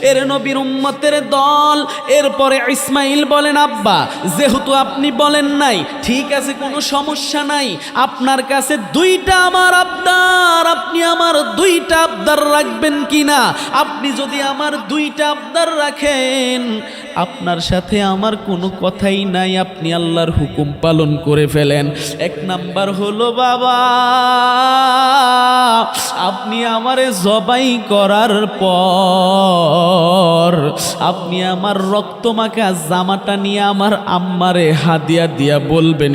এর নবীর উম্মতের দল। এরপরে ইসমাইল বলেন, আব্বা যেহেতু আপনি বলেন নাই, ঠিক আছে কোনো সমস্যা নাই, আপনার কাছে দুইটা আমার আবদার, আপনি আমার দুইটা আবদার রাখবেন কিনা? আপনি যদি আমার দুইটা আবদার রাখেন, আপনার সাথে আমার কোনো কথাই নাই, আপনি আল্লাহর হুকুম পালন করে ফেলেন। এক নাম্বার হলো, বাবা আপনি আমারে জবাই করার পর আপনি আমার রক্তমাখা জামাটা নিয়ে আমার আম্মারে হাদিয়া দিয়া বলবেন,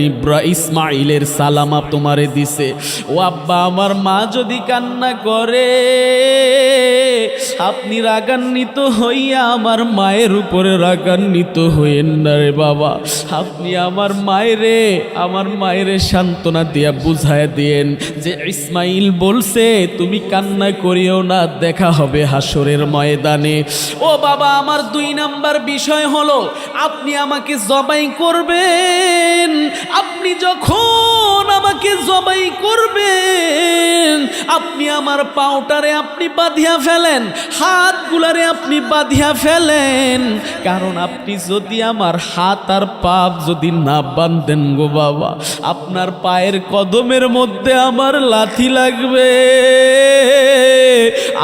ইসমাইলের সালামা তোমারে দিছে। ও আব্বা, আমার মা যদি কান্না করে, আপনি রাগান্বিত হইয়া আমার মায়ের উপরে রাগান্বিত হইেন না রে বাবা। আপনি আমার মায়েরে সান্ত্বনা দিয়া বুঝায় দিয়েন যে ইসমাইল বলছে তুমি কান্না করিও না, দেখা হবে হাসরের ময়দানে। ও বাবা, আমার 2 নাম্বার বিষয় হলো, আপনি আমাকে জবাই করবেন। আপনি যখন আমাকে জবাই করবেন, আপনি আমার পাউটারে আপনি বাঁধিয়া ফেলেন, হাতগুলারে আপনি বাঁধিয়া ফেলেন। কারণ আপনি যদি আমার হাত আর পাপ যদি না বাঁধেন গো বাবা, আপনার পায়ের কদমের মধ্যে আমার লাথি লাগবে।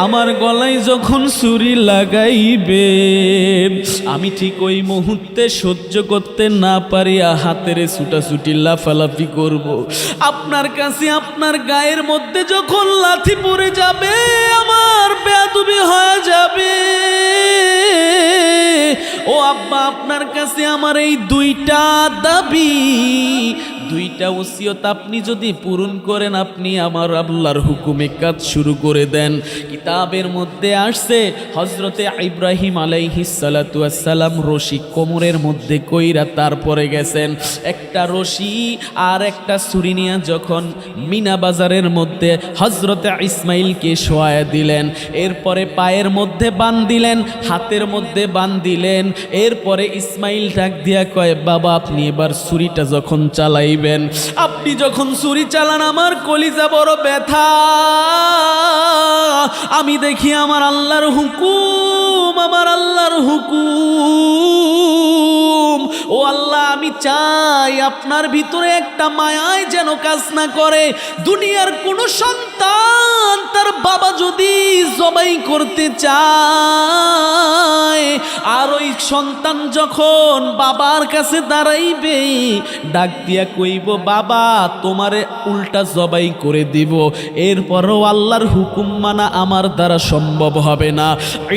আমার গলায় যখন ছুরি লাগাইবেন, আমি ঠিক ওই মুহূর্তে সহ্য করতে না পারিয়া হাতের ছুটাছুটি লাফালাফি করব। আপনার কাছে আপনার গায়ের মধ্যে যখন লাথি পড়ে যাবে, আমার বেয়াদবি হয়ে যাবে। ও আব্বা, আপনার কাছে আমার এই 2টা দাবি, 2টা ওসিয়ত আপনি যদি পূরণ করেন, আপনি আমার আল্লাহর হুকুমে কাজ শুরু করে দেন। কিতাবের মধ্যে আসছে হযরতে ইব্রাহিম আলাইহিস সালাতু ওয়াস সালাম রশি কোমরের মধ্যে কইরা তারপরে গেছেন, একটা রশি আর একটা ছুরি নিয়ে যখন মিনা বাজারের মধ্যে হযরতে ইসমাইলকে শোয়ায়া দিলেন, এরপরে পায়ের মধ্যে বাঁধ দিলেন, হাতের মধ্যে বাঁধ দিলেন। এরপরে ইসমাইল ডাক দিয়া কয়, বাবা আপনি এবার ছুরিটা যখন চালাইবেন, আপনি যখন ছুরি চালান, আমার কলিজা বড় ব্যথা। আমি দেখি আমার আল্লাহর হুকুম, আমার আল্লাহর হুকুম। ও আল্লাহ, আমি চাই আপনার ভিতরে একটা মায়ায় যেন কাজ না করে। দুনিয়ার কোন সন্তান তার বাবা যদি জবাই করতে চায়, আর ওই সন্তান যখন বাবার কাছে দাঁড়াইবে, ডাক দিয়া কইব, বাবা তোমারে উল্টা জবাই করে দিব, এরপরও আল্লাহর হুকুম মানা আমার দ্বারা সম্ভব হবে না।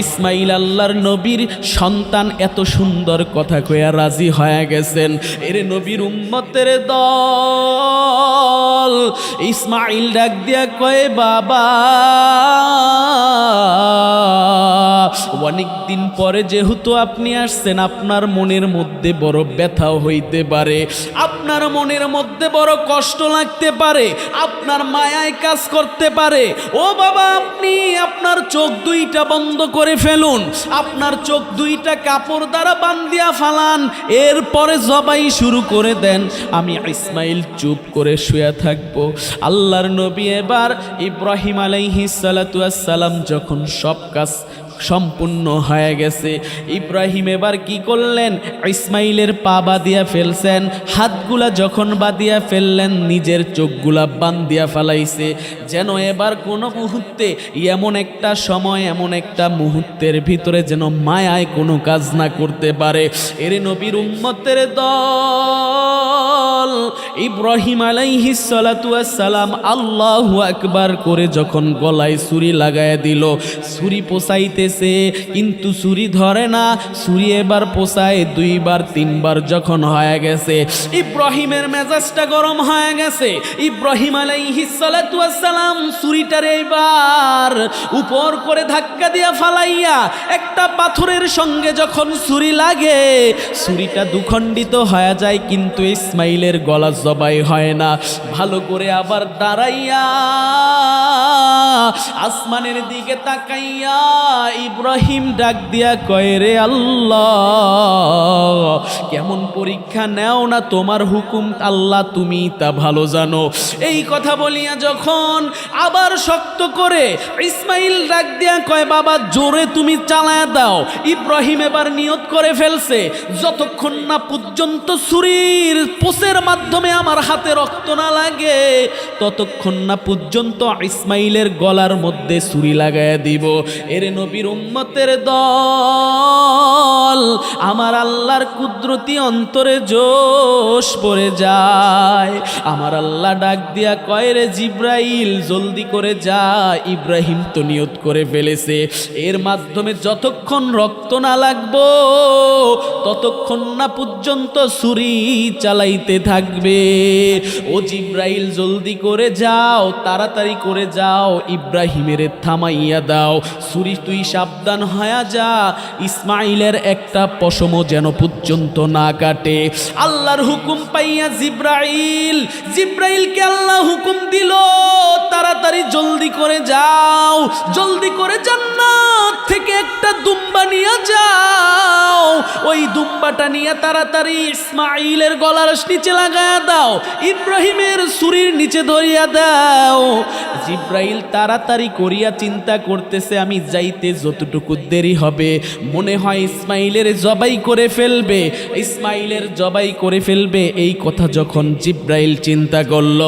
ইসমাইল আল্লাহর নবীর সন্তান এত সুন্দর কথা কইয়া রাজি হয়ে গেছেন। এর নবীর উম্মতের দল। ইসমাইল ডাক দিয়া কয়, বাবা অনেক দিন পরে যেহেতু আপনি আসছেন, আপনার মনের মধ্যে বড় ব্যথাও হইতে পারে, আপনার মনের মধ্যে বড় কষ্ট লাগতে পারে, আপনার মায়ায় কাজ করতে পারে। ও বাবা, আপনি আপনার চোখ 2টা বন্ধ করে ফেলুন, আপনার চোখ 2টা কাপড় দ্বারা বান্ধিয়া ফালান, এরপরে জবাই শুরু করে দেন। আমি ইসমাইল চুপ করে শুয়ে থাকবো। আল্লাহর নবী এবার ইব্রাহিম আলাইহিস সালাতু ওয়াস সালাম যখন সব কাজ সম্পূর্ণ হয়ে গেছে, ইব্রাহিম এবার কি করলেন, ইসমাইলের পা বাঁধিয়া ফেলছেন, হাতগুলা যখন বাঁধিয়া ফেললেন, নিজের চোখগুলা বাঁধিয়া ফেলাইছে, যেন এবার কোনো মুহূর্তে এমন একটা সময়, এমন একটা মুহূর্তের ভিতরে যেন মায়ায় কোনো কাজ না করতে পারে। এর নবীর উম্মতের দল ইব্রাহিম আলাইহিস সালাতু ওয়াস সালাম আল্লাহু আকবার করে যখন গলায় ছুরি লাগায়া দিল, ছুরি পোষাইতে কিন্তু ছুরি ধরে না। ছুরি এবার পোষায় 2 বার 3 বার যখন হয়ে গেছে, ইব্রাহিমের মেজাজটা গরম হয়ে গেছে। ইব্রাহিম আলাইহিস সালাতু ওয়াস সালাম ছুরিটারে এবার উপর করে ধাক্কা দিয়া ফালাইয়া একটা পাথরের সঙ্গে যখন ছুরি লাগে, ছুরিটা দুখণ্ডিত হয়ে যায়, কিন্তু ইসমাইলের গলা জবাই হয় না। ভালো করে আবার দাঁড়াইয়া আসমানের দিকে তাকাইয়া ইব্রাহিম ডাক দিয়া কয়, রে আল্লাহ, কেমন পরীক্ষা নেও না, তোমার হুকুম আল্লাহ, তুমি তা ভালো জানো। এই কথা বলিয়া যখন আবার শক্ত করে ইসমাইল ডাক দিয়া কয়, বাবা জোরে তুমি চালায়া দাও। ইব্রাহিম এবার নিয়ত করে ফেলছে, যতক্ষণ না পর্যন্ত ছুরির পোষের মাধ্যমে আমার হাতে রক্ত না লাগে, ততক্ষণ না পর্যন্ত ইসমাইলের গলার মধ্যে ছুরি লাগায়া দিব। এর নবীর উম্মতের দল, আমার আল্লাহর কুদরতি অন্তরে জোশ পড়ে যায়। আমার আল্লাহ ডাক দিয়া কয়, রে জিব্রাইল জলদি করে যা, ইব্রাহিম তো নিয়ত করে ফেলেছে, এর মাধ্যমে যতক্ষণ রক্ত না লাগবো ততক্ষণ না পর্যন্ত ছুরি চালাইতে থাকবে। ও জিব্রাইল জলদি করে যাও, তাড়াতাড়ি করে যাও, ইব্রাহিমের থামাইয়া দাও, ছুরি তুই সাবধান হয়ে যা, ইসমাইলের একটা পশমও যেন পর্যন্ত না কাটে। আল্লাহর হুকুম পাইয়া জিব্রাইলকে আল্লাহ হুকুম দিল, তাড়াতাড়ি জলদি করে যাও, জলদি করে জান্নাত থেকে একটা দুম্বা নিয়ে যাও, ওই দুম্বাটা নিয়ে তাড়াতাড়ি ইসমাইলের গলার নিচে লাগায়া দাও, ইব্রাহিমের ছুরির নিচে ধরিয়া দাও। জিব্রাইল তাড়াতাড়ি করিয়া চিন্তা করতেছে, আমি যাইতে যতটুকু দেরি হবে মনে হয় ইসমাইলের জবাই করে ফেলবে, ইসমাইলের জবাই করে ফেলবে। এই কথা যখন জিব্রাইল চিন্তা করল,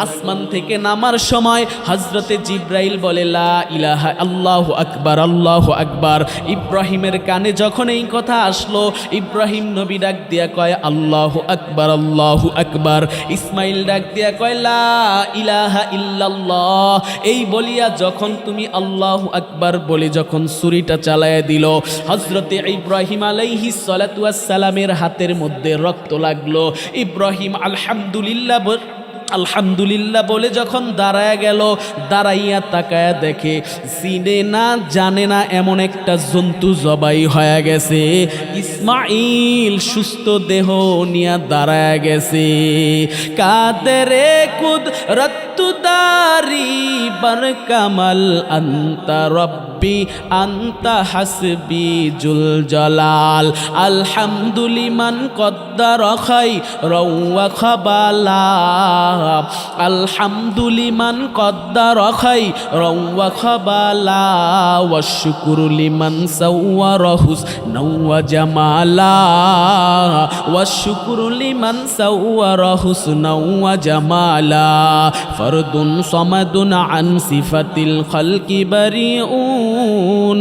আসমান থেকে নামার সময় হযরতে জিব্রাইল বলে, লা ইলাহা আল্লাহু আকবার, আল্লাহু আকবার। ইব্রাহিমের কানে যখন এই কথা আসলো, ইব্রাহিম নবী ডাক দিয়া কয়, আল্লাহু আকবার, আল্লাহু আকবার। ইসমাইল ডাক দিয়া কয়, লা ইলাহা ইল্লাল্লাহ। এই বলিয়া যখন তুমি আল্লাহু আকবার বলে যখন ছুরিটা চালায়া দিল, হযরতে ইব্রাহিম আলাইহিস সালাতু ওয়াস সালামের হাতের মধ্যে রক্ত লাগলো। ইব্রাহিম আলহামদুলিল্লাহ বলে যখন দাঁড়ায় গেল, দাঁড়াইয়া তাকায়া দেখে চিনে না জানে না এমন একটা জন্তু জবাই হয়ে গেছে। ইসমাইল সুস্থ দেহ নিয়ে দাঁড়ায় গেছে। কাদেরে কুদরতুদারি বার কামাল আন্তা রব্বি আন্তা হাসবি জুল জালাল, আলহামদুলিমান কদ্দার খাই রওয়া খাবালা, আলহামদুলিমান কদ্দার খাই রওয়া খাবালা, ওয়াশুকুরু লিমান সাওয়ারা হুসনাও ওয়া জামালা, ওয়াশুকুরু লিমান সাওয়ারা হুসনাও ওয়া জামালা, ফরদুন সামাদুন আন সিফাতিল খালকি বারিউন,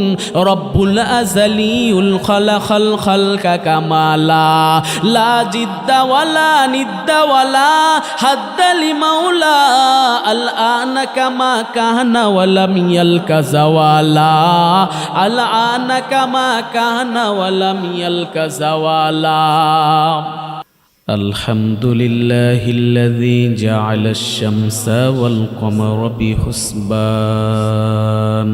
রব্বুল আযালিউল খালাকাল খালকা কামালা, লা জিদ্দা ওয়ালা নিদ্দা ওয়ালা হাদ্দালি মাওলা, আল আনা কামা কানা ওয়ালাম ইয়ালকা জাওয়ালা, আল আনা কামা কানা ওয়ালাম ইয়ালকা জাওয়ালা। আলহামদুলিল্লাহিল্লাযী জাআলাশ শামসা ওয়াল কমারা বিহুসবান,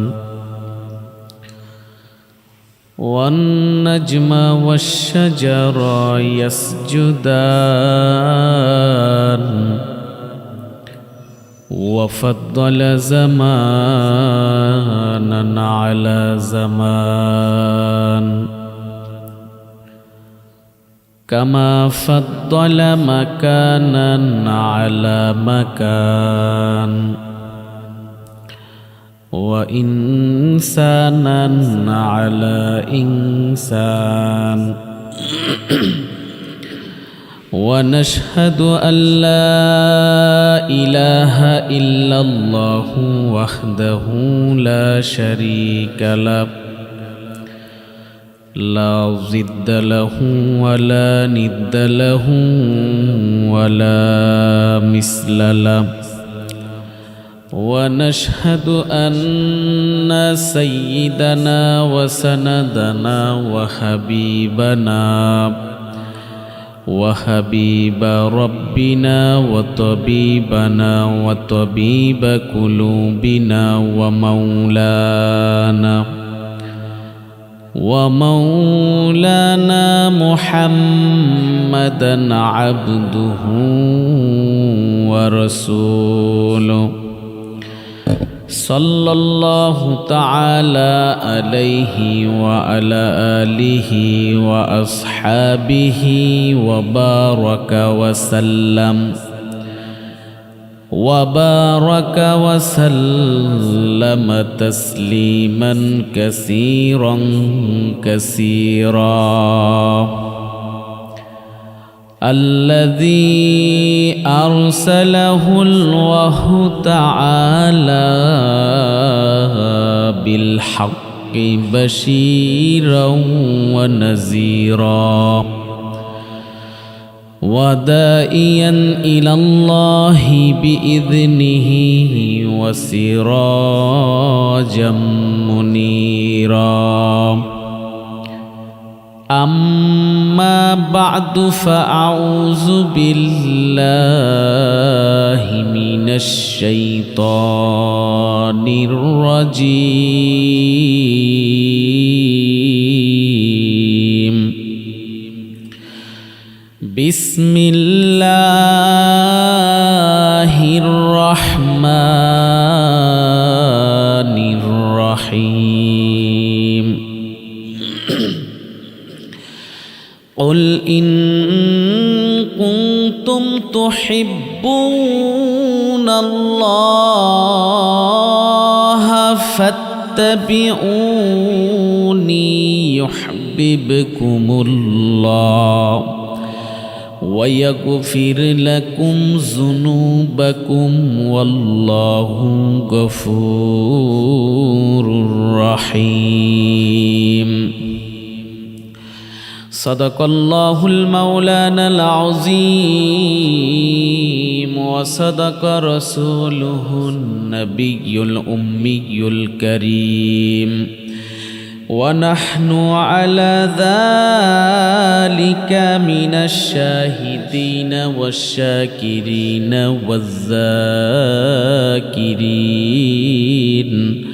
والنجم والشجر يسجدان، وفضل زمانا على زمان، كما فضل مكانا على مكان، وإنسانا على إنسان، ونشهد أن لا إله إلا الله وحده لا شريك له، لا ضد له ولا ند له ولا مثل له، ونشهد أن سيدنا وسندنا وحبيب ربنا وطبيبنا وطبيب قلوبنا ومولانا محمدا عبده ورسوله، सल्लल्लाहु ताला अलैहि व अला आलिहि व अस्हाबिहि व बारक व सल्लम وبارك وسلم تسليما كثيرا كثيرا الذي أرسله الله تعالى بالحق بشيرا ونذيرا وداعيا إلى الله بإذنه وسراجا منيرا أما بعد فأعوذ بالله من الشيطان الرجيم بسم الله الرحمن الرحيم قل إن كنتم تحبون الله فاتبعوني يحببكم الله ويغفر لكم ذنوبكم والله غفور رحيم صدق الله المولانا العظيم وصدق رسوله النبي الأمي الكريم ونحن على ذلك من الشاهدين والشاكرين والذاكرين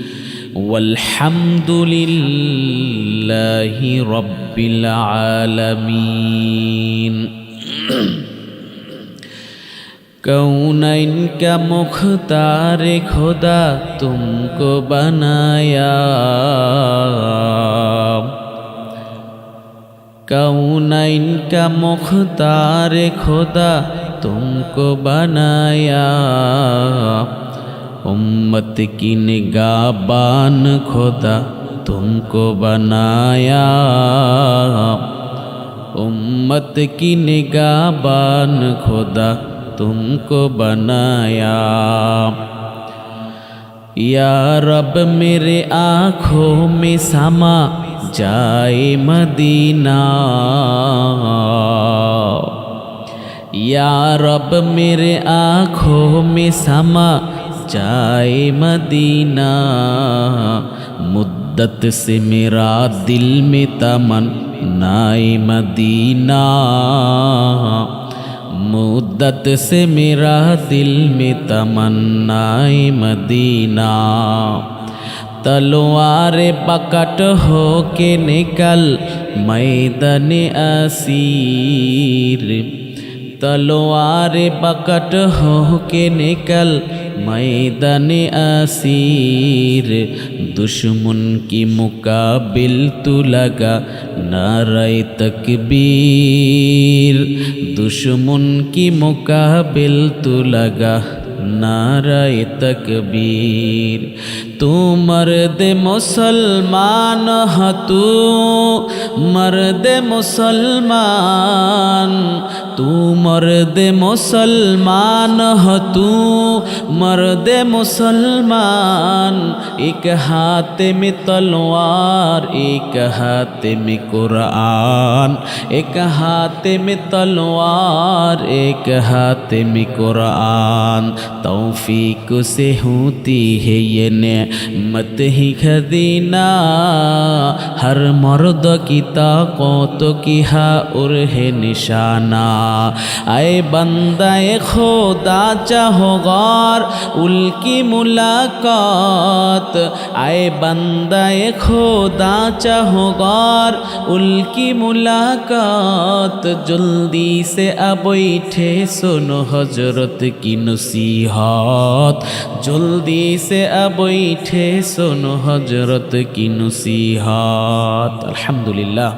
والحمد لله رب العالمين कौनैन का मुख्तार खुदा तुमको बनाया कौनैन का मुख्तार खुदा तुमको बनाया उम्मत की निगाहबान खुदा तुमको बनाया उम्मत की निगाहबान खुदा तुमको बनाया या रब मेरे आँखों में समा जाए मदीना या रब मेरे आँखों में समा जाए मदीना मुद्दत से मेरा दिल में तमन्नाए मदीना मुद्दत से मेरा दिल में तमन्नाए मदीना तलवार पकड़ हो के निकल मैदान असीर तलवार पकड़ हो के निकल मैदान असीर दुश्मन की मुकाबिल तू लगा नारे तकबीर दुश्मन की मुकाबिल तू लगा नारे तकबीर तू मर्द मुसलमान है तू मर्द मुसलमान तू मर्द मुसलमान है तू मर्द मुसलमान एक हाथ में तलवार एक हाथ में कुरान एक हाथ में तलवार एक हाथ में कुरान तौफीक से होती है ये मत ही खदीना हर मर्द की ताकत की हा उर्हे निशाना आए बंदाए खुदा चाहो गौर उल्की मुलाकात आए बंदाए खुदा चाहो गौर उल्की मुलाकात जल्दी से अब बैठे सुनो हजरत की नसीहत जल्दी से अब बैठे सुनो हजरत की नसीहत अल्हम्दुलिल्लाह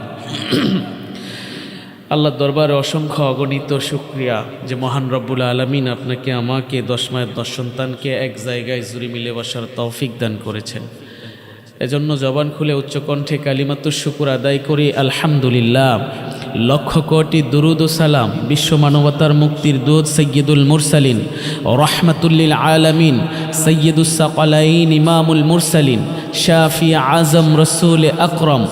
আল্লাহর দরবারে অসংখ্য অগণিত শুকরিয়া যে মহান রব্বুল আলামিন আপনাকে আমাকে 10 মায়ের 10 সন্তানকে এক জায়গায় জুড়ে মিলে বসার তৌফিক দান করেছেন। এজন্য জবান খুলে উচ্চ কণ্ঠে কালিমাতুশ শুকর আদায় করি আলহামদুলিল্লাহ। লক্ষ কোটি দুরুদ ও সালাম বিশ্ব মানবতার মুক্তির দূত সাইয়্যিদুল মুরসালিন রাহমাতুল লিল আলামিন সাইয়্যিদুস সাকালাইন ইমামুল মুরসালিন শাফি আজম রাসূল আকরাম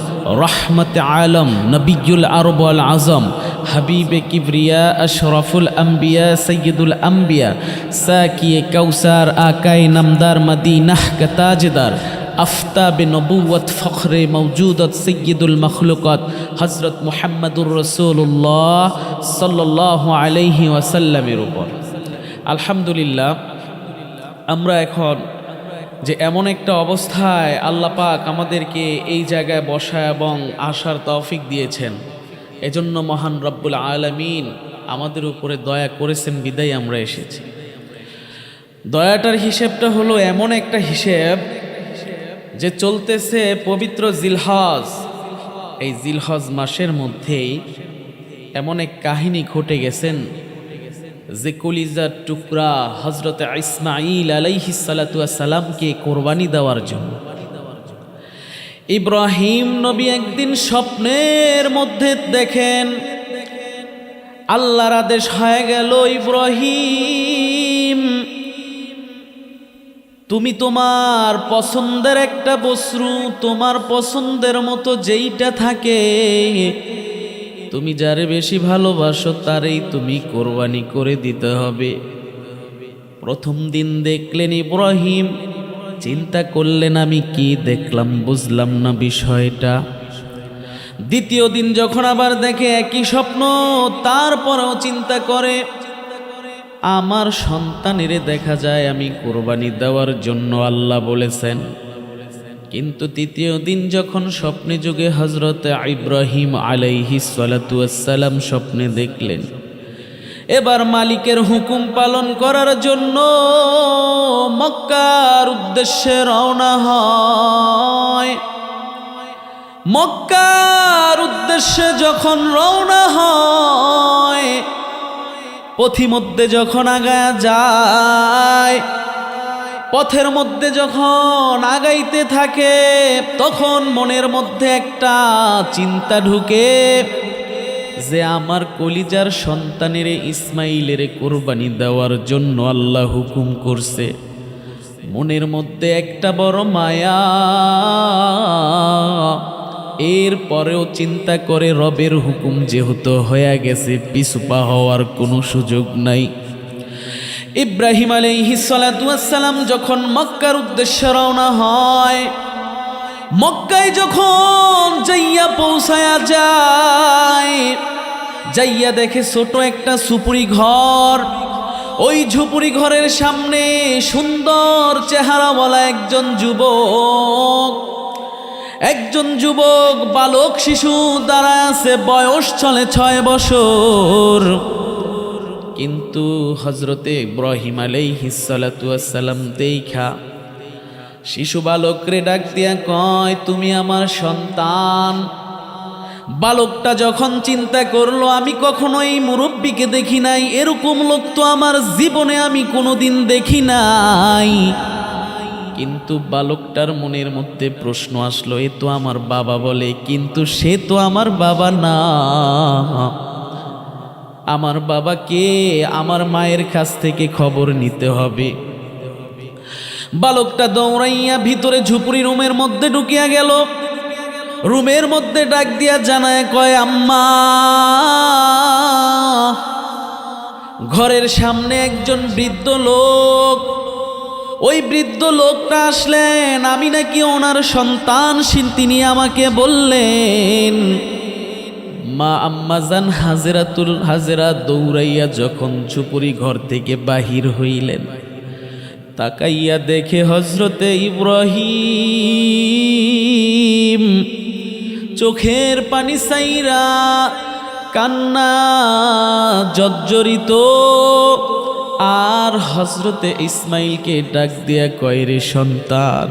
रहमत आलम नबीयुल अरब वल आज़म हबीब किब्रिया अशरफुल अम्बिया सय्यदुल अम्बिया साकिए कौसर आकाए नमदार मदीना का ताजदार आफ्ताब नबुव्वत फ़ख्र मौजूदत सय्यदुल मखलूक़ात हज़रत मुहम्मदुर रसूलुल्लाह सल्लल्लाहु अलैहि वसल्लमेर ऊपर আলহামদুলিল্লাহ আমরা এখন যে এমন একটা অবস্থায় আল্লাহ পাক আমাদেরকে এই জায়গায় বসা এবং আসার তৌফিক দিয়েছেন, এজন্য মহান রব্বুল আলামিন আমাদের উপরে দয়া করেছেন বিদায় আমরা এসেছি। দয়াটার হিসেবটা হলো এমন একটা হিসেব যে চলতেছে পবিত্র জিলহজ। এই জিলহজ মাসের মধ্যেই এমন এক কাহিনী ঘটে গেছেন যে কলিজার টুকরা হযরত ইসমাঈল আলাইহিস সালাতু ওয়াস সালামকে কোরবানি দেওয়ার জন্য ইব্রাহিম নবী একদিন স্বপ্নের মধ্যে দেখেন আল্লাহর আদেশ হয়ে গেল, ইব্রাহিম তুমি তোমার পছন্দের একটা বস্তু, তোমার পছন্দের মতো যেইটা থাকে তুমি যারে বেশি ভালোবাসো তারেই তুমি কোরবানি করে দিতে হবে। প্রথম দিন দেখলেন ইব্রাহিম, চিন্তা করলেন আমি কি দেখলাম, বুঝলাম না বিষয়টা। দ্বিতীয় দিন যখন আবার দেখে একই স্বপ্ন, তারপরেও চিন্তা করে আমার সন্তানেরে দেখা যায় আমি কোরবানি দেওয়ার জন্য আল্লাহ বলেছেন। কিন্তু তৃতীয় দিন যখন স্বপ্নে যুগে হযরত ইব্রাহিম আলাইহিস সালাতু ওয়াস সালাম স্বপ্নে দেখলেন এবার মালিকের হুকুম পালন করার জন্য মক্কার উদ্দেশ্যে রওনা হয়। মক্কার উদ্দেশ্যে যখন রওনা হয়, পথিমধ্যে যখন আগায়া যায়, পথের মধ্যে যখন আগাইতে থাকে তখন মনের মধ্যে একটা চিন্তা ঢুকে যে আমার কলিজার সন্তানের ইসমাইলের কোরবানি দেওয়ার জন্য আল্লাহ হুকুম করছে। মনের মধ্যে একটা বড় মায়া, এরপরেও চিন্তা করে রবের হুকুম যেহেতু হয়ে গেছে পিছু পা হওয়ার কোনো সুযোগ নাই। ইব্রাহিম আলাইহিস সালাতু ওয়াস সালাম যখন মক্কার উদ্দেশ্যে রওনা হয়, মক্কায় যখন যাইয়া পৌঁছায়া যায়, যাইয়া দেখে ছোট একটা ঝুপড়ি ঘর। ওই ঝুপড়ি ঘরের সামনে সুন্দর চেহারাওয়ালা একজন যুবক বালক শিশু দাঁড়ায় আছে, বয়স চলে 6 বছর। কিন্তু হযরতে ইব্রাহিম আলাইহিস সালাতু ওয়াস সালাম দেখা শিশু বালকরে ডাক দিয়া কয়, তুমি আমার সন্তান। বালকটা যখন চিন্তা করলো আমি কখনো এই মুরব্বীকে দেখি নাই, এরকম লোক তো আমার জীবনে আমি কোনোদিন দেখি নাই। কিন্তু বালকটার মনের মধ্যে প্রশ্ন আসলো, এ তো আমার বাবা বলে, কিন্তু সে তো আমার বাবা না। আমার বাবা কে? আমার মায়ের কাছ থেকে খবর নিতে হবে। বালকটা দৌড়াইয়া ভিতরে ঝুপড়ি রুমের মধ্যে ঢুকিয়া গেল। রুমের মধ্যে ডাক দিয়া জানায় কয়, আম্মা। ঘরের সামনে একজন বৃদ্ধ লোক, ওই বৃদ্ধ বৃদ্ধ লোকটা আসলেন, আমি নাকি ওনার সন্তান, তিনি আমাকে বললেন। মা আম্মাজান হাজেরা দৌড়াইয়া যখন ঝুপুরি ঘর থেকে বাহির হইলেন, তাকাইয়া দেখে হজরতে ইব্রাহিম চোখের পানি সাইরা কান্না জর্জরিত, আর হজরতে ইসমাইলকে ডাক দিয়া কয়, রে সন্তান,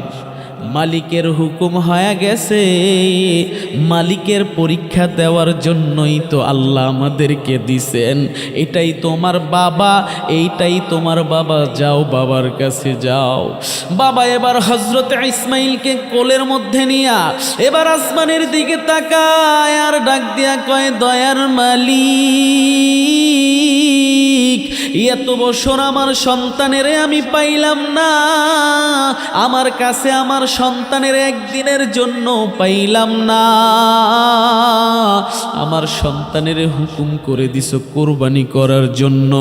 মালিকের হুকুম হয়ে গেছে, মালিকের পরীক্ষা দেওয়ার জন্যই তো আল্লাহ আমাদেরকে দিছেন। এটাই তোমার বাবা, এইটাই তোমার বাবা, যাও বাবার কাছে যাও। বাবা এবার হজরতে ইসমাইলকে কোলের মধ্যে নিয়া এবার আসমানের দিকে তাকায় আর ডাক দিয়া কয়, দয়ার মালিক, এত বছর আমার সন্তানের আমি পাইলাম না, আমার কাছে আমার সন্তানের একদিনের জন্য পাইলাম না, আমার সন্তানের হুকুম করে দিছো কোরবানি করার জন্য।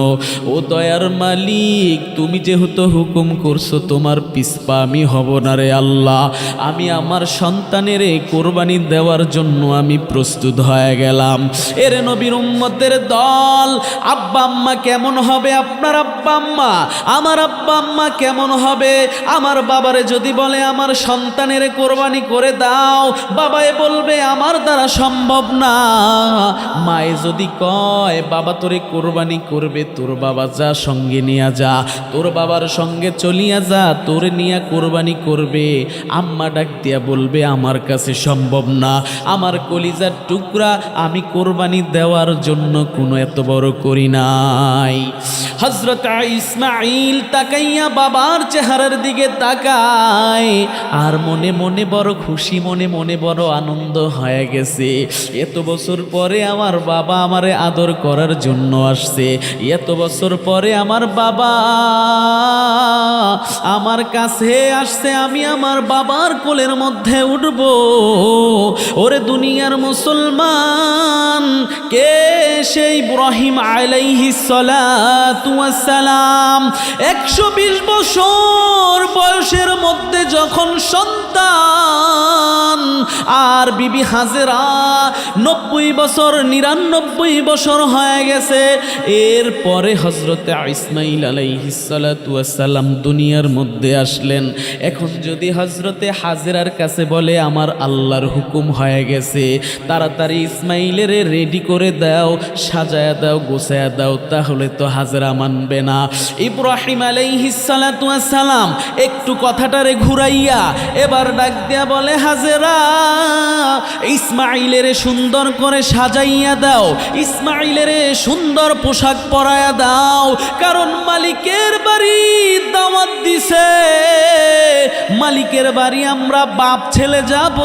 ও দয়ার মালিক, তুমি যেহেতু হুকুম করছো, তোমার পিছপা আমি হব না রে আল্লাহ। আমি আমার সন্তানের কোরবানি দেওয়ার জন্য আমি প্রস্তুত হয়ে গেলাম। এর নবীর উম্মতের দল, আব্বা আম্মা কেমন হবে আপনার আব্বা আম্মা? আমার আব্বা আম্মা কেমন হবে? আমার বাবারে যদি বলে আমার সন্তানের কোরবানি করে দাও, বাবাই বলবে আমার দ্বারা সম্ভব না। মায়ে যদি কয় বাবা তোরে কোরবানি করবে, তোর বাবা যা সঙ্গে নিয়ে যা, তোর বাবার সঙ্গে চলিয়া যা, তোরে নিয়ে কোরবানি করবে। আম্মা ডাক দিয়া বলবে আমার কাছে সম্ভব না, আমার কলিজার টুকরা, আমি কোরবানি দেওয়ার জন্য কোনো এত বড় করি নাই। হযরত ইসমাঈল তাকাইয়া বাবার চেহারার দিকে তাকায়, আর মনে মনে বড় খুশি, মনে মনে বড় আনন্দ হয়ে গেছে। এত বছর পরে আমার বাবা আমারে আদর করার জন্য আসছে, এত বছর পরে আমার বাবা আমার কাছে আসছে, আমি আমার বাবার কোলের মধ্যে উঠব। ওরে দুনিয়ার মুসলমান, কে সেই ইব্রাহিম আলাইহিস সালাতু ওয়াস সালাম 120 বছর বয়সের মধ্যে যখন সন্তান, আর বিবি হাজেরা 90 বছর 99 বছর হয়ে গেছে, এরপরে হজরতে ইসমাইল আলাইহিস সালাতু ওয়াস সালাম দুনিয়ার মধ্যে আসলেন। এখন যদি হজরতে হাজেরার কাছে বলে আমার আল্লাহর হুকুম হয়ে গেছে, তাড়াতাড়ি ইসমাইলের রেডি করে দাও, সাজায়া দাও, গোছায়া দাও, তাহলে তো হাজেরা মানবে না। ইব্রাহিম আলাইহিস সালাতু ওয়াস সালাম একটু কথাটারে ঘুরাইয়া এবার ডাক দিয়া বলে, হাজেরা ইসমাইলের সুন্দর করে সাজাইয়া দাও, ইসমাইলের সুন্দর পোশাক পরায়া দাও, কারণ মালিকের বাড়ি দাওয়াত দিছে, মালিকের বাড়ি আমরা বাপ ছেলে যাব,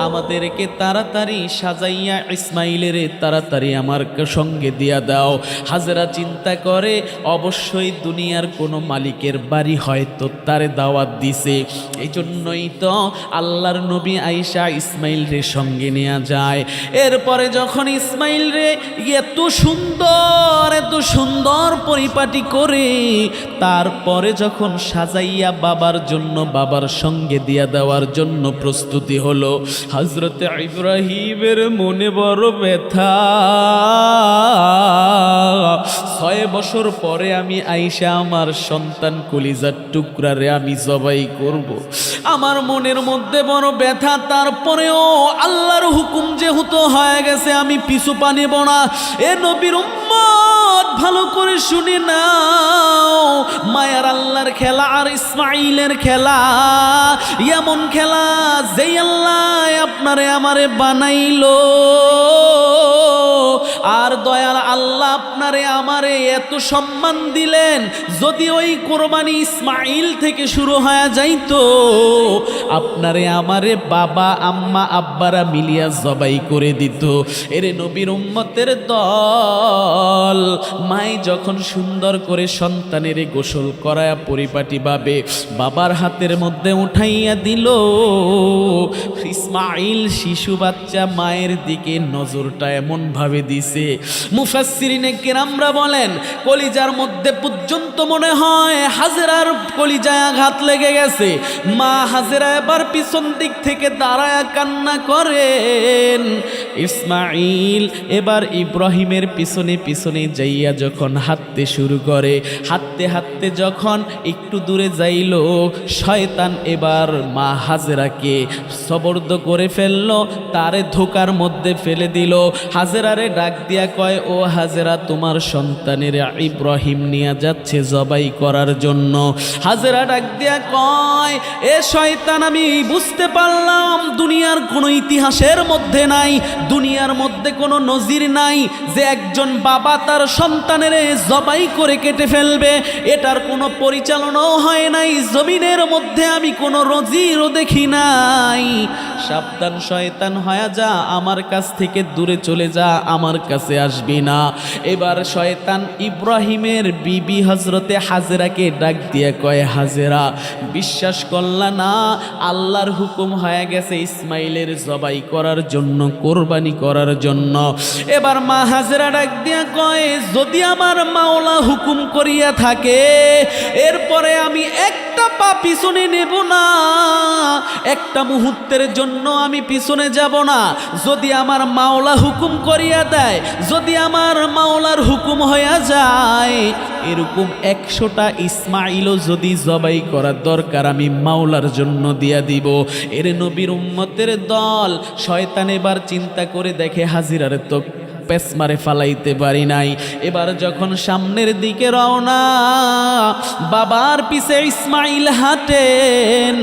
আমাদেরকে তাড়াতাড়ি সাজাইয়া ইসমাইলের তাড়াতাড়ি আমার সঙ্গে দিয়া দাও। হাজেরা চিন্তা করে অবশ্যই দুনিয়ার কোনো মালিকের বাড়ি হয়তো তারে দাওয়াত দিছে, এই জন্যই তো আল্লাহর নবী আয়েশা ইসমাইল রে সঙ্গে নেওয়া যায়। এরপরে যখন ইসমাইল রে এত সুন্দর পরিপাটি করে তারপরে যখন সাজাইয়া বাবার জন্য, বাবার সঙ্গে দিয়া দেওয়ার জন্য প্রস্তুতি হলো, হযরতে ইব্রাহিমের মনে বড় ব্যথা। 6 বছর পরে আমি আয়েশা আমার সন্তান কলিজার টুকরারে আমি জবাই করব, আমার মনের মধ্যে বড় ব্যথা। তারপরেও আল্লাহর হুকুম যেহেতু হয়ে গেছে, আমি পিছু পা নেব না। এ নবীর উম্মত ভালো করে শুনে নাও, মায়ার আল্লাহর খেলা আর ইসমাইলের খেলা এমন খেলা যেই আল্লাহ আপনারে আমারে বানাইলো, আর দয়াল আল্লাহ আপনারে আমারে এত সম্মান দিলেন, যদি ওই কোরবানি ইসমাইল থেকে শুরু হয়ে যাইতো, আপনারে আমারে বাবা আম্মা আব্বারা মিলিয়া জবাই করে দিত। এরে নবীর উম্মতের দল, মাই যখন সুন্দর করে সন্তানের গোসল করায়া পরিপাটি ভাবে বাবার হাতের মধ্যে উঠাইয়া দিল, ইসমাইল শিশু বাচ্চা মায়ের দিকে নজরটা এমন ভাবে দিছে দিছে। মুফাসসিরিনে কেরামরা বলেন কলিজার মধ্যে পর্যন্ত মনে হয় হাজেরার কলিজায় আঘাত লেগে গেছে। মা হাজেরা এবার পিছন দিক থেকে দাঁড়ায়া কান্না করেন। ইসমাইল এবার ইব্রাহিমের পিছনে পিছনে যাইয়া যখন হাঁটতে শুরু করে, হাঁটতে হাঁটতে যখন একটু দূরে যাইল, শয়তান এবার মা হাজেরাকে সবর্দ করে ফেলল, তারে ধোকার মধ্যে ফেলে দিল। হাজেরারে ডাক দিয়া কয়, ও হাজেরা, তোমার সন্তানের ইব্রাহিম নিয়ে যাচ্ছে জবাই করার জন্য। হাজেরা ডাক দিয়া কয়, এ শয়তান, আমি বুঝতে পারলাম দুনিয়ার কোনো ইতিহাসের মধ্যে নাই, দুনিয়ার মধ্যে কোনো নজির নাই যে একজন বাবা তার সন্তানের জবাই করে কেটে ফেলবে। এটার কোনো পরিচালনাও হয় নাই, জমিনের মধ্যে আমি কোনো নজিরও দেখি নাই। সাবধান শয়তান, হয়ে যা, আমার কাছ থেকে দূরে চলে যা, আমার কাছে আসবি না। এবার শয়তান ইব্রাহিমের বিবি হজরতে হাজেরাকে ডাক দিয়ে কয়, হাজেরা, বিশ্বাস করলা না, আল্লাহর হুকুম হয়ে গেছে ইসমাইলের জবাই করার জন্য, কোরবানি করার জন্য। এবার মা হাজেরা ডাক দিয়া কয়, যদি আমার মাওলা হুকুম করিয়া থাকে এরপরে আমি একটা পা পিছনে নেব না, একটা মুহূর্তের জন্য আমি পিছনে যাব না। যদি আমার মাওলা হুকুম করিয়া দেয়, যদি আমার মাওলার হুকুম হইয়া যায়, এরকম 100টা ইসমাইলও যদি জবাই করার দরকার আমি মাওলার জন্য দিয়া দিব। এর নবীর উম্মতের দল। শয়তান এবার চিন্তা করে দেখে হাজিরারে তো পেস মারে ফালাইতে পারি নাই। এবার যখন সামনের দিকে রওনা, বাবার পিছে ইসমাইল হাঁটেন।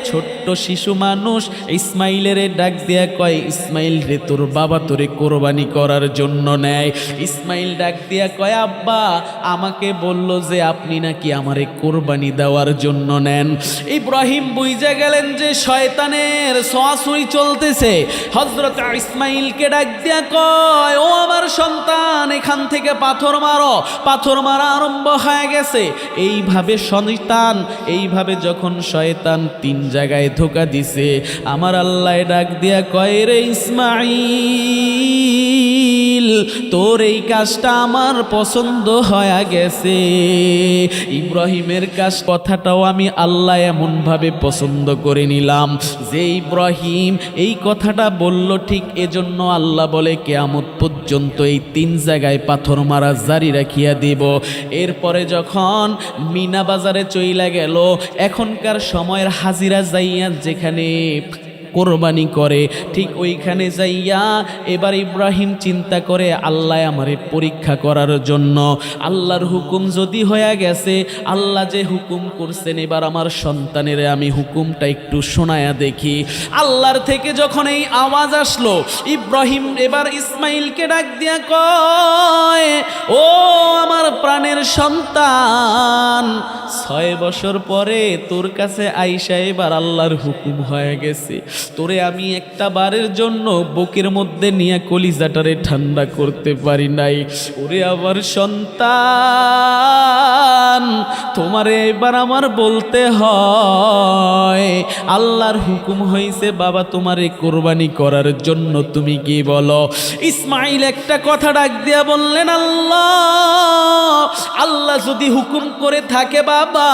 ছোট্ট শিশু মানুষ ইসমাইলের ডাক দিয়া কয়, ইসমাইল রে, তোর বাবা তোরে কোরবানি করার জন্য নেয়। ইসমাইল ডাক দিয়া কয়, আব্বা, আমাকে বলল যে আপনি নাকি আমারে কোরবানি দেওয়ার জন্য নেন। ইব্রাহিম বুঝে গেলেন যে শয়তানের ছোঁয়াছুঁয়ি চলতেছে। হযরত ইসমাইলকে ডাক দিয়া কয়, ও আমার সন্তান, এখান থেকে পাথর মারো। পাথর মারা আরম্ভ হয়ে গেছে। এইভাবে যখন শয়তান 3 জায়গায় ধোকা দিছে, আমার আল্লাহ ডাক দিয়া কয়, রে ইসমাইল, তোর এই কাজটা আমার পছন্দ হয়ে গেছে। ইব্রাহিমের কাজ কথাটাও আমি আল্লাহ এমনভাবে পছন্দ করে নিলাম যে ইব্রাহিম এই কথাটা বলল, ঠিক এজন্য আল্লাহ বলে কিয়ামত পর্যন্ত এই 3 জায়গায় পাথর মারা জারি রাখিয়া দিব। এরপরে যখন মিনা বাজারে চইলা গেল, এখনকার সময়ের হাজিরা যাইয়া যেখানে কোরবানি করে, ঠিক ওইখানে যাইয়া এবার ইব্রাহিম চিন্তা করে, আল্লাহ আমারে পরীক্ষা করার জন্য, আল্লাহর হুকুম যদি হয়ে গেছে, আল্লাহ যে হুকুম করছেন, এবার আমার সন্তানের আমি হুকুমটা একটু শোনায়া দেখি। আল্লাহর থেকে যখন এই আওয়াজ আসলো, ইব্রাহিম এবার ইসমাইলকে ডাক দিয়া কয়, ও আমার প্রাণের সন্তান, 6 বছর পরে তোর কাছে আইসা এবার আল্লাহর হুকুম হয়ে গেছে। তোরে আমি একটা বারের জন্য বুকের মধ্যে নিয়ে কলিজাটারে ঠান্ডা করতে পারি নাই। ওরে আমার সন্তান, তোমারে এবার আমার বলতে হয়, আল্লাহর হুকুম হয়েছে বাবা তোমারে কোরবানি করার জন্য, তুমি কি বলো? ইসমাইল একটা কথা ডাক দিয়া বললেন, আল্লাহ যদি হুকুম করে থাকে বাবা,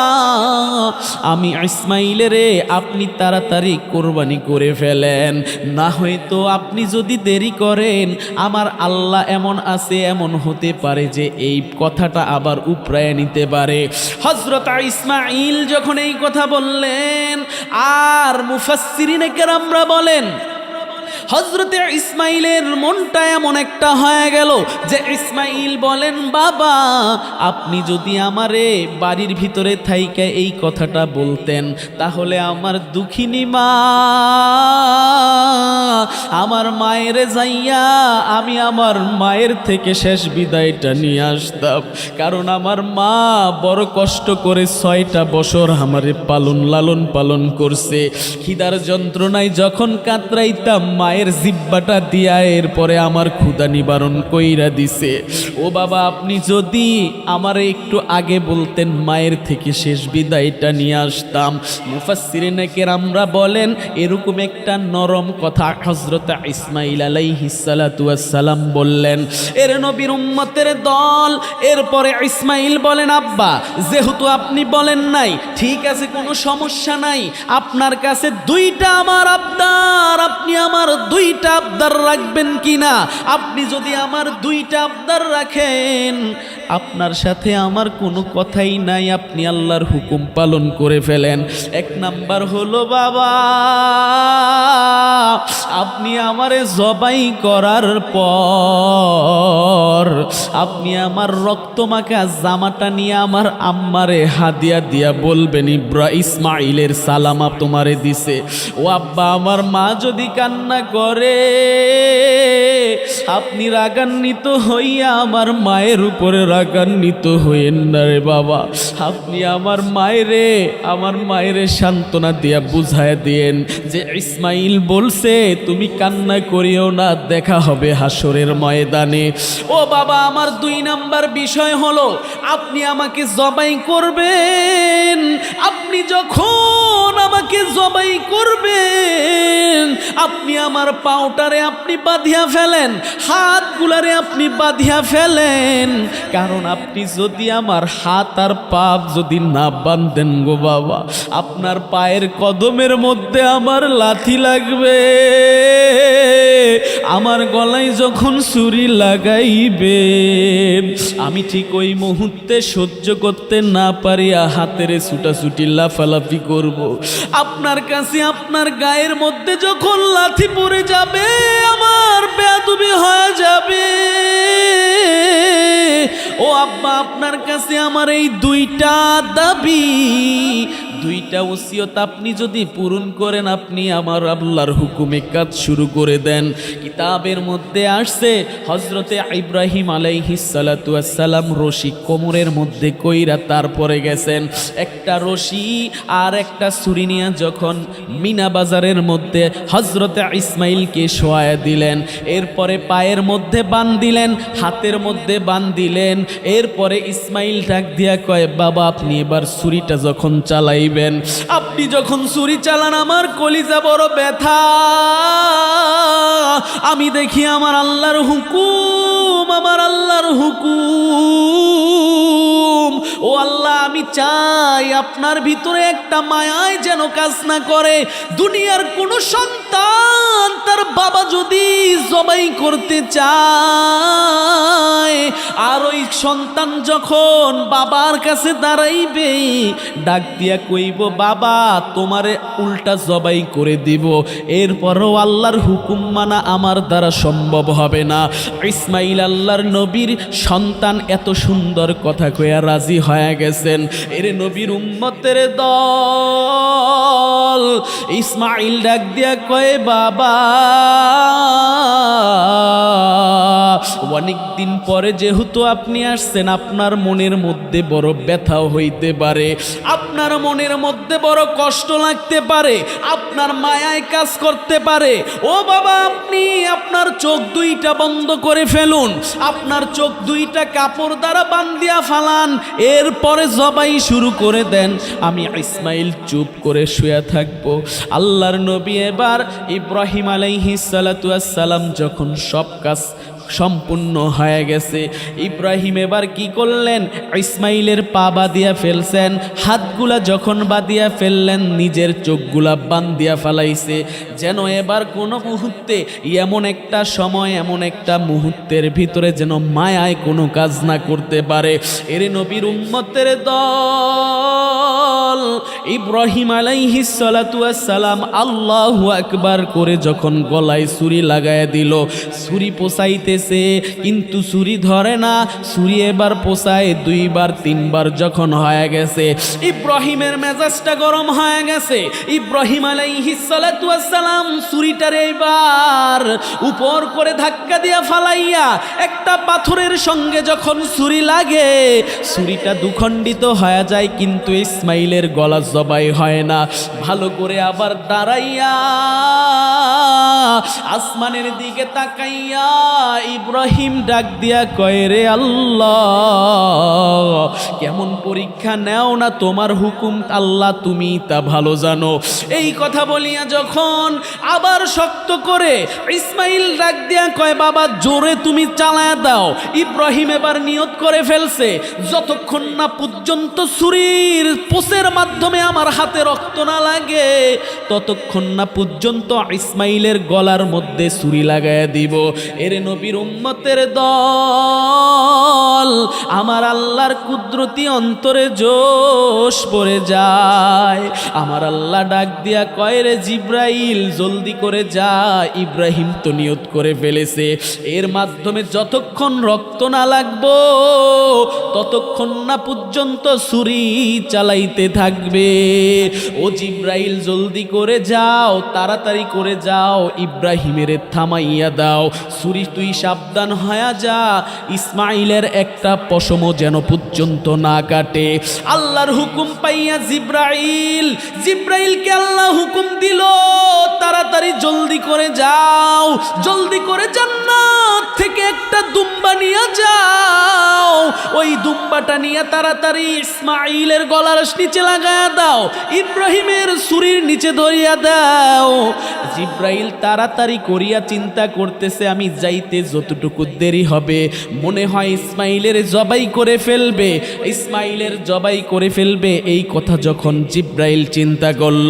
আমি ইসমাইলের আপনি তাড়াতাড়ি কোরবানি করে ফেলেন, না হয়তো আপনি যদি দেরি করেন, আমার আল্লাহ এমন আছে, এমন হতে পারে যে এই কথাটা আবার উপরায় নিতে পারে। হযরত ইসমাইল যখন এই কথা বললেন, আর মুফাসসিরিনে কেরামরা বলেন হযরতে ইসমাইলের মনটা এমন একটা হয়ে গেল যে ইসমাইল বলেন, বাবা, আপনি যদি আমারে বাড়ির ভিতরে থাইকা এই কথাটা বলতেন, তাহলে আমার দুঃখিনী মা, আমার মায়ের যাইয়া আমি আমার মায়ের থেকে শেষ বিদায়টা নিয়ে আসতাম। কারণ আমার মা বড় কষ্ট করে 6টা বছর আমারে লালন পালন করছে। খিদার যন্ত্রণায় যখন কাতরাইতাম, মায়ের মায়ের জিব্বাটা দিয়া এরপরে আমার ক্ষুধা নিবারণ কইরা দিছে। ও বাবা, আপনি যদি আমারে একটু আগে বলতেন মায়ের থেকে শেষ বিদায়টা নিয়ে আসতাম। মুফাসসিরিনে কেরামরা বলেন এরকম একটা নরম কথা হযরত ইসমাঈল আলাইহিস সালাতু ওয়াস সালাম বললেন। এর নবীর উম্মতের দল। এরপরে ইসমাঈল বলেন, আব্বা যেহেতু আপনি বলেন নাই, ঠিক আছে কোনো সমস্যা নাই, আপনার কাছে দুইটা আমার আবদার, আপনি আমার দুইটা আবদার রাখবেন কিনা? আপনি যদি আমার দুইটা আবদার রাখেন, আপনার সাথে আমার কোনো কথাই নাই, আপনি আল্লাহর হুকুম পালন করে ফেলেন। এক নাম্বার হলো বাবা, আপনি আমারে জবাই করার পর আপনি আমার রক্তমাখা জামাটা নিয়ে আমার আম্মারে হাদিয়া দিয়া বলবেন ইসমাঈলের সালামা তোমারে দিছে। ও আব্বা, আমার মা যদি কান্না করে আপনি রাগান্বিত হইয়া আমার মায়ের উপরে রাগান্বিত হইয়েন না রে বাবা। আপনি আমার মায়েরে সান্ত্বনা দিয়া বুঝায় দিয়েন যে ইসমাঈল বলছে তুমি কান্না করিও না, দেখা হবে হাসরের ময়দানে। ও বাবা, আমার 2 নাম্বার বিষয় হলো আপনি আমাকে জবাই করবেন। আপনি যখন আমাকে জবাই করবেন, আপনি আমার পাউটারে আপনি বাঁধিয়া ফেলেন, হাতগুলারে আপনি বাঁধিয়া ফেলেন। কারণ আপনি যদি আমার হাত আর পাপ যদি না বাঁধেন গো বাবা, আপনার পায়ের কদমের মধ্যে আমার লাথি লাগবে। আমার গলায় যখন ছুরি লাগাইবেন, আমি ঠিক ওই মুহূর্তে সহ্য করতে না পারিয়া হাতের ছুটাছুটি লাফালাফি করব। আপনার কাছে আপনার গায়ের মধ্যে যখন লাথি পড়ে যাবে, আমার বেয়াদবি হয়ে যাবে। ও আব্বা, আপনার কাছে আমার এই 2টা দাবি, 2টা ওসিয়ত আপনি যদি পূরণ করেন, আপনি আমার আল্লাহর হুকুমে কাজ শুরু করে দেন। কিতাবের মধ্যে আসছে হযরতে ইব্রাহিম আলাইহিস সালাতু ওয়াস সালাম রশি কোমরের মধ্যে কইরা তারপরে গেছেন একটা রশি আর একটা ছুরি নিয়ে যখন মিনা বাজারের মধ্যে হযরতে ইসমাঈলকে শোয়ায় দিলেন, এরপরে পায়ের মধ্যে বাঁধ দিলেন, হাতের মধ্যে বাঁধ দিলেন। এরপরে ইসমাঈল ডাক দিয়া কয়, বাবা আপনি এবার ছুরিটা যখন চালাইবেন, আপনি যখন ছুরি চালান আমার কলিজা বড় ব্যথা। আমি দেখি আমার আল্লাহর হুকুম, আমার আল্লাহর হুকুম। ও আল্লাহ, আমি চাই আপনার ভিতরে একটা মায়ায় যেন কাজ না করে। দুনিয়ার কোনো সন্তান তার বাবা যদি জবাই করতে চায়, আর ওই সন্তান যখন বাবার কাছে দাঁড়াইবে, ডাক দিয়া কইব, বাবা তোমারে উল্টা জবাই করে দিব। এরপরও আল্লাহর হুকুম মানা আমার দ্বারা সম্ভব হবে না। ইসমাঈল আল্লাহর নবীর সন্তান এত সুন্দর কথা কইয়া রাজি হয়ে গেছেন। এর নবীর উম্মতের দল। ইসমাঈল ডাক দিয়া কয়, বাবা অনেক দিন পরে যেহেতু আপনি আসছেন, আপনার মনের মধ্যে বড় ব্যথাও হইতে পারে, আপনার মনের মধ্যে বড় কষ্ট লাগতে পারে, আপনার মায়ায় কাজ করতে পারে। ও বাবা, আপনি আপনার চোখ 2টা বন্ধ করে ফেলুন, আপনার চোখ 2টা কাপড় দ্বারা বান্ধিয়া ফালান, এরপরে জবাই শুরু করে দেন। আমি ইসমাঈল চুপ করে শুয়ে থাকবো। আল্লাহর নবী এবার ইব্রাহিম আলাইহিস সালাতু ওয়াস সালাম যখন সব কাজ সম্পূর্ণ হয়ে গেছে, ইব্রাহিম এবার কি করলেন, ইসমাঈলের পা বাঁধিয়া ফেলছেন, হাতগুলা যখন বাঁধিয়া ফেললেন, নিজের চোখগুলা বাঁধিয়া ফেলাইছে, যেন এবার কোনো মুহূর্তে এমন একটা সময়, এমন একটা মুহূর্তের ভিতরে যেন মায়ায় কোনো কাজ না করতে পারে। এর নবীর উম্মতের দল। ইব্রাহিম আলাইহিস সালাতু ওয়াস সালাম আল্লাহু আকবার করে যখন গলায় ছুরি লাগায় দিল, ছুরি পোষাইতে কিন্তু ছুরি ধরে না। ছুরি এবার পোষায় 2 বার 3 বার যখন হয়ে গেছে, ইব্রাহিমের মেজাজটা গরম হয়ে গেছে। ইব্রাহিম আলাইহিস সালাতু ওয়াস সালাম সালাম ছুরিটার এইবার উপর করে ধাক্কা দিয়া ফালাইয়া একটা পাথরের সঙ্গে যখন ছুরি লাগে ছুরিটা দুখণ্ডিত হয়ে যায়, কিন্তু ইসমাইলের গলা জবাই হয় না। ভালো করে আবার দাঁড়াইয়া আসমানের দিকে তাকাইয়া ইব্রাহিম ডাক দিয়া কয়, রে আল্লাহ, কেমন পরীক্ষা নেও না, তোমার হুকুম আল্লাহ তুমি তা ভালো জানো। এই কথা বলিয়া যখন আবার শক্ত করে ইসমাইল ডাক দিয়া কয়, বাবা জোরে তুমি চালায়া দাও। ইব্রাহিম এবার নিয়ত করে ফেলছে, যতক্ষণ না পর্যন্ত ছুরির পোষের মাধ্যমে আমার হাতে রক্ত না লাগে ততক্ষণ না পর্যন্ত ইসমাইলের গলার মধ্যে ছুরি লাগায়া দিব। এর নবীর উম্মতের দল, আমার আল্লাহর কুদরতি অন্তরে জোশ পড়ে যায়। আমার আল্লাহ ডাক দিয়া কয়, রে জিব্রাইল জলদি করে যা, ইব্রাহিম তো নিয়ত করে ফেলেছে, এর মাধ্যমে যতক্ষণ রক্ত না লাগবো ততক্ষণ না পর্যন্ত ছুরি চালাইতে থাকবে। ও জিব্রাইল জলদি করে যাও, তাড়াতাড়ি করে যাও, ইব্রাহিমের থামাইয়া দাও, ছুরি তুই সাবধান হয়ে যা, ইসমাইলের একটা পশমও যেন পর্যন্ত না কাটে। আল্লাহর হুকুম পাইয়া জিব্রাইলকে আল্লাহ হুকুম দিল, তাড়াতাড়ি জলদি করে যাও, জলদি করে জান্নাত থেকে একটা দুম্বা নিয়ে যাও, ওই দুম্বাটা নিয়ে তাড়াতাড়ি ইসমাইলের গলার নিচে লাগায়া দাও, ইব্রাহিমের ছুরির নিচে ধরিয়া দাও। জিব্রাইল তাড়াতাড়ি করিয়া চিন্তা করতেছে, আমি যাইতে যতটুকু দেরি হবে মনে হয় ইসমাইলের জবাই করে ফেলবে, ইসমাইলের জবাই করে ফেলবে। এই কথা যখন জিব্রাইল চিন্তা করল,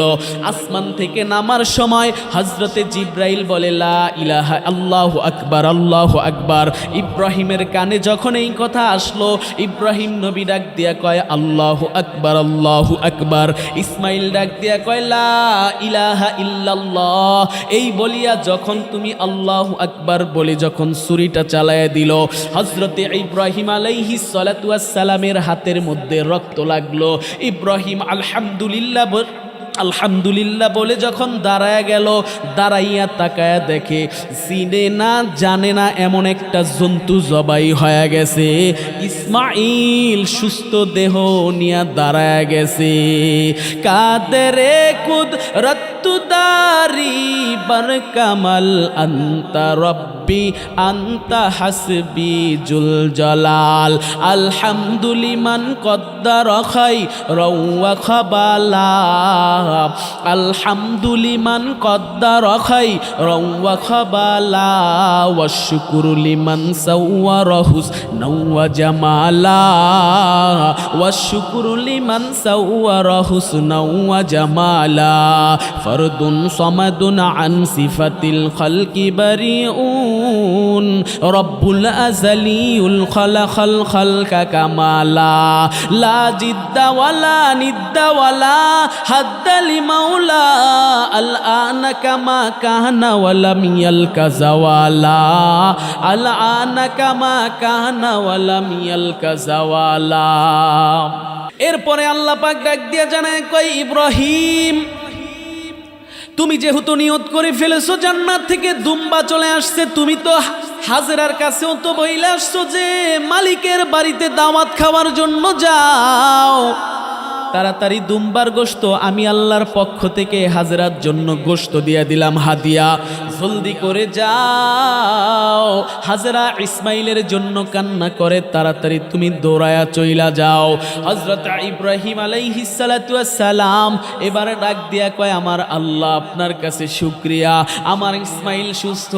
আসমান থেকে নামার সময় হযরতে জিব্রাইল বলে, লা ইলাহা আল্লাহু আকবার, আল্লাহু আকবার। ইব্রাহিমের কানে যখন এই কথা আসলো, ইব্রাহিম নবী ডাক দিয়া কয়, আল্লাহু আকবার, আল্লাহু আকবার। ইসমাইল ডাক দিয়া কয়, লা ইলাহা ইল্লাল্লাহ। এই বলিয়া যখন তুমি আল্লাহু আকবার বলে যখন ছুরিটা চালায়া দিল, হযরতে ইব্রাহিম আলাইহিস সালাতু ওয়াস সালামের হাতের মধ্যে রক্ত লাগলো। ইব্রাহিম আলহামদুলিল্লাহ বলে যখন দাঁড়ায় গেল, দাঁড়াইয়া তাকায়া দেখে চিনে না জানে না এমন একটা জন্তু জবাই হয়ে গেছে। ইসমাইল সুস্থ দেহ নিয়ে দাঁড়ায় গেছে। কাদেরে কুদরতুদারি বার কামাল আন্তা রব্বি আন্তা হাসবি জুল জালাল, আলহামদুলিমান কদ্দার খাই রওয়া খাবালা, আলহামদুলিমান কদ্দার খাই রওয়া খাবালা, ওয়া শুকরু লিমান সাওয়ারাহুস নওয়া জামালা, ওয়া শুকরু লিমান সাওয়ারাহুস নওয়া জামালা, ফরদুন সামাদুন আন সিফাতিল খালকি বারিউন, রব্বুল আযালিউল খালাকাল খালকা কামালা, লা জিদ্দা ওয়ালা নিদ্দা ওয়ালা হাদ্দালি মাওলা, আল আনা কামা কাহনা ওয়ালাম ইয়ালকা জাওয়ালা, আল আনা কামা কাহনা ওয়ালাম ইয়ালকা জাওয়ালা। এরপরে আল্লাহ পাক ডাক দিয়া জানায় কই, ইব্রাহিম তুমি যেহেতু নিয়ত করে ফেলেছো জান্নাত থেকে দুম্বা চলে আসছে, তুমি তো হাজেরার কাছেও তো বইলে আসছো যে মালিকের বাড়িতে দাওয়াত খাওয়ার জন্য যাও, তাড়াতাড়ি দুম্বার গোশত আমি আল্লাহর পক্ষ থেকে হাজরার জন্য গোশত দিয়া দিলাম হাদিয়া, জলদি করে যাও। হাজরা ইসমাইলের জন্য কান্না করে, তাড়াতাড়ি তুমি দৌড়ায়া চইলা যাও। হযরত ইব্রাহিম আলাইহিস সালাতু ওয়াস সালাম এবারে ডাক দিয়া কয়, আমার আল্লাহ আপনার কাছে শুকরিয়া, আমার ইসমাইল সুস্থ,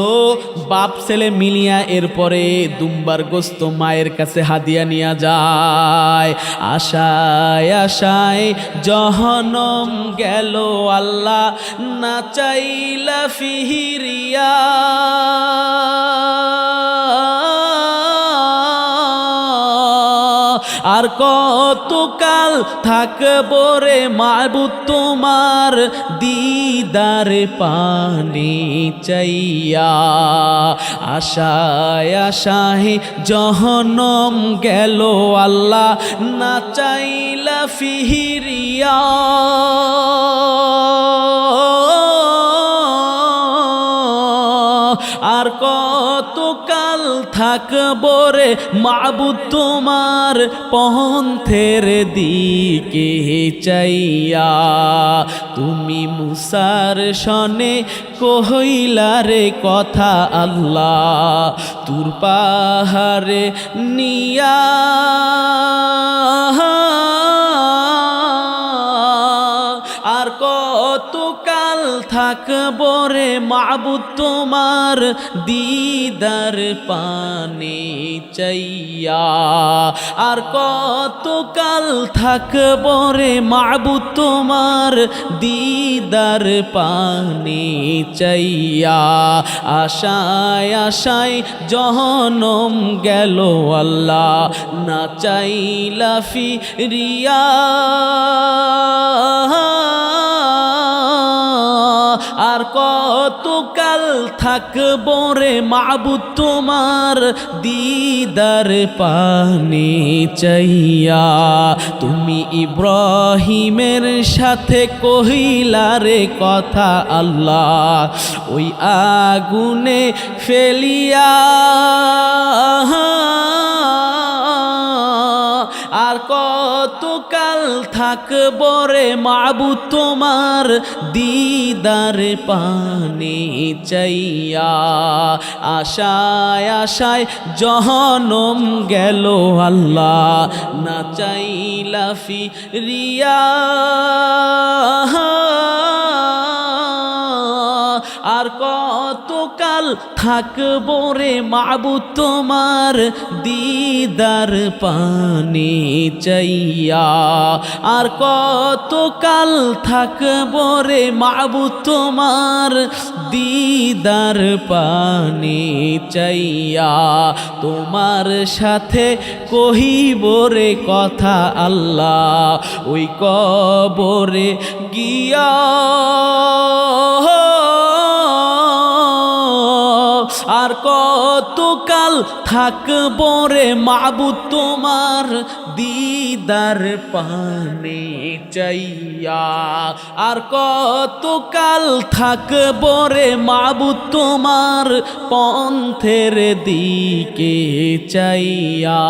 বাপ ছেলে মিলিয়া এরপরে দুম্বার গোশত মায়ের কাছে হাদিয়া নিয়ে যায়। আশায় আশায় জহনম গেল আল্লাহ না চাইলা ফিরিয়া, আর কতকাল থাকবো রে মাবুদ তোমার দিদারে পানি চাইয়া, আশায় আশায় জহনম গেল আল্লাহ না চাইলা ফিরিয়া। আর কতকাল থাকবো রে মাবুদ তোমার পন্থের দিকে চাইয়া। তুমি মুসার শনে কইলা রে কথা আল্লাহ তুর পাহাড়ে নিয়া, আর কতকাল থাকবো রে মাবুদ তোমার দিদার পানে চাইয়া। আর কতকাল থাকবো রে মাবুদ তোমার দিদার পানে চাইয়া। আশায় আশায় জহনম গেল আল্লাহ না চাইলা ফিরিয়া। আর কতকাল থাকবো রে মাবুদ তোমার দিদার পানে চাইয়া। তুমি ইব্রাহিমের সাথে কহিলা রে কথা আল্লাহ ওই আগুনে ফেলিয়া। আর কতকাল থাকবো রে মাবুদ তোমার দিদার পানে চাইয়া। আশায় আশায় জহনম গেল আল্লাহ না চাইলা ফিরিয়া। আর কতকাল থাকবো রে মাবুদ তোমার দিদার পানে চাইয়া। আর কতকাল থাকবো রে মাবুদ তোমার দিদার পানে চাইয়া। তোমার সাথে কহিব রে কথা আল্লাহ ওই কবরে গিয়া। আর কতকাল থাকবো রে মাবুদ তোমার দিদার পানে চাইয়া। আর কতকাল থাকবো রে মাবুদ তোমার পন্থের দিকে চাইয়া।